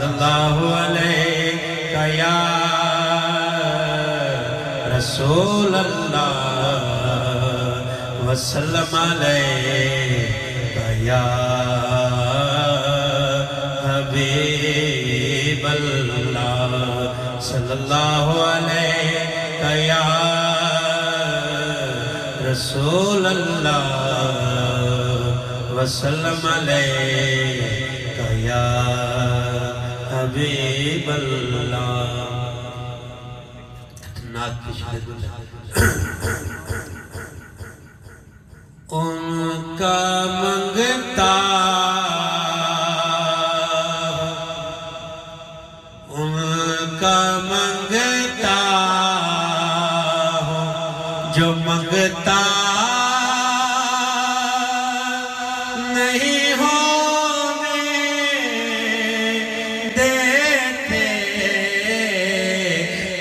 صلی اللہ علیہ یا رسول اللہ وسلم علیہ یا حبیب اللہ صلی اللہ علیہ یا رسول اللہ وسلم علیہ یا حبیب اللہ نعت کی شہد ان کا منگتا جو منگتا نہیں ہونے دیتے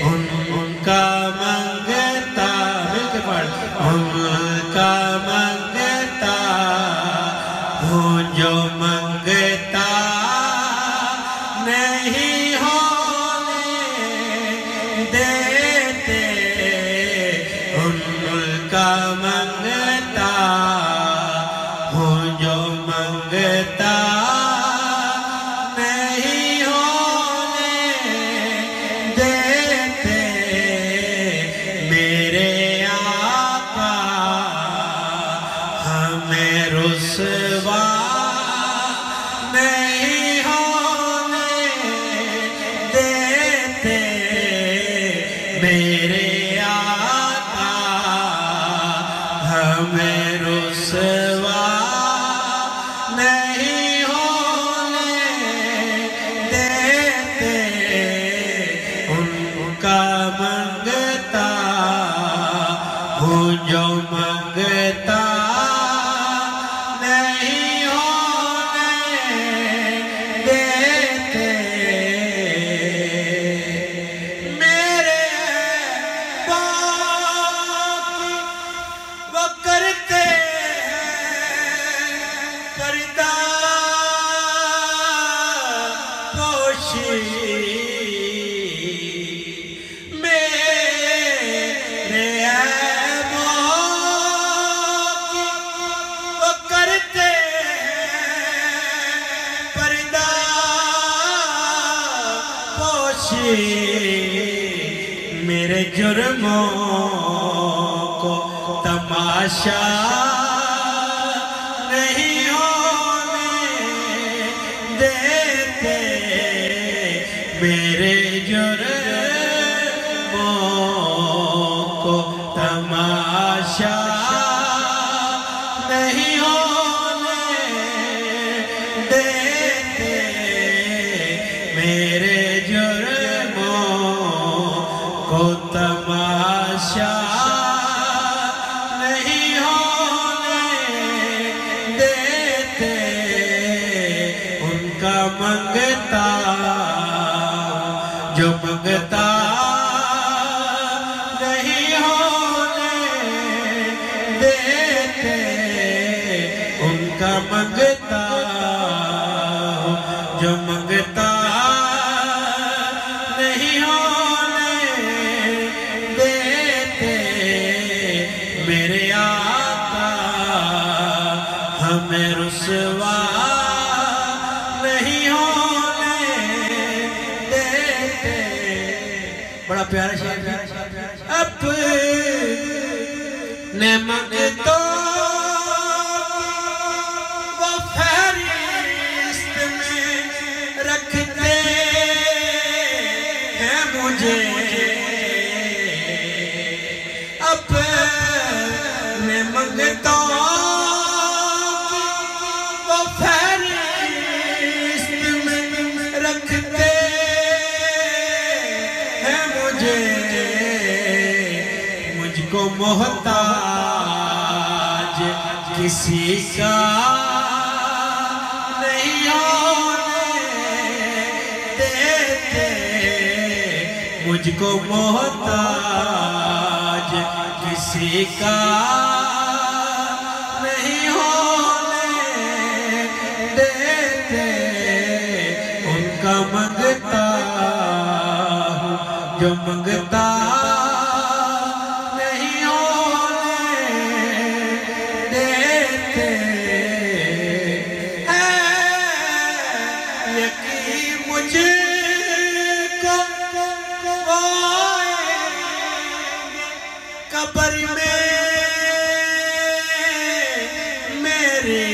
ان کا منگتا مل کے پڑھ ان کا منگتا ہوں جو منگتا نہیں ہونے دیتے ان کا منگتا ہوں جو منگتا نہیں ہونے دیتے میرے آقا ہمیں رسوا نہیں ہونے دیتے میرے آقا ہمیں رسوا نہیں ہونے دیتے ان کا منگتا ہوں جو منگتا نہیں ہونے دیتے میرے باقی وہ کرتے کردہ پوشی میرے باقی وہ کرتے کردہ پوشی میرے جرموں کو تماشا نہیں ہونے دیتے میرے جرموں کو تماشا نہیں ہونے دیتے میرے جرموں کو تماشا نہیں ہونے دیتے ان کا منگتا جو منگتا نہیں ہونے دیتے ان کا منگتا جو منگتا نہیں ہونے دیتے میرے آقا ہمیں رسوا نہیں ہونے دیتے بڑا پیارا شعر اپنے منگتوں وہ فہرست میں رکھتے ہیں مجھے اپنے منگتوں وہ فہرست میں رکھتے ہیں مجھے مجھ کو محتاج کسی کا نہیں ہونے دیتے مجھ کو محتاج کسی کا نہیں ہونے دیتے ان کا منگتا ہوں جو منگتا نہیں ہونے دیتے ہیں یقین مجھے کو قبر میں میرے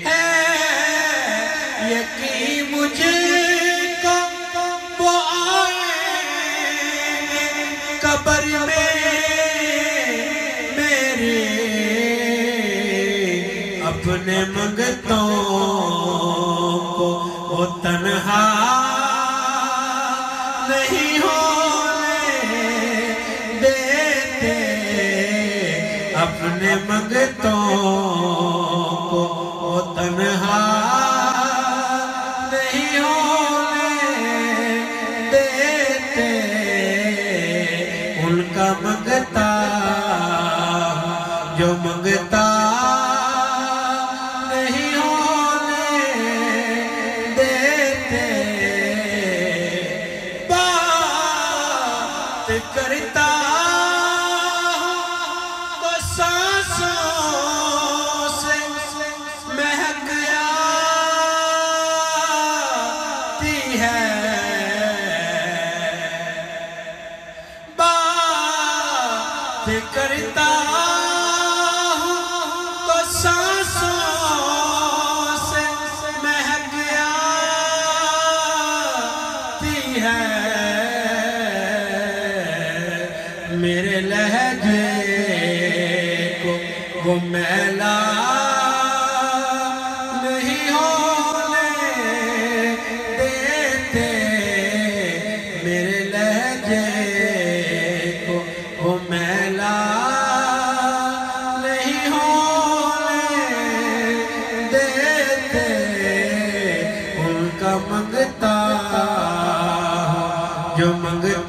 ہے یقین مجھے کو وہ آئیں گے قبر میں میرے اپنے منگتوں کو وہ تنہا نہیں ہونے دیتے اپنے منگتوں کو وہ تنہا نہیں ہونے دیتے ان کا منگتا جو منگتا نہیں ہونے دیتے بات کرتا تو سانسوں سے مہک آتی ہے بات کرتا تو سانسوں سے مہک آتی ہے میرے لہجے کو وہ میلا نہیں ہونے دیتے میرے لہجے کو وہ میلا نہیں ہونے دیتے ان کا منگتا جو منگتا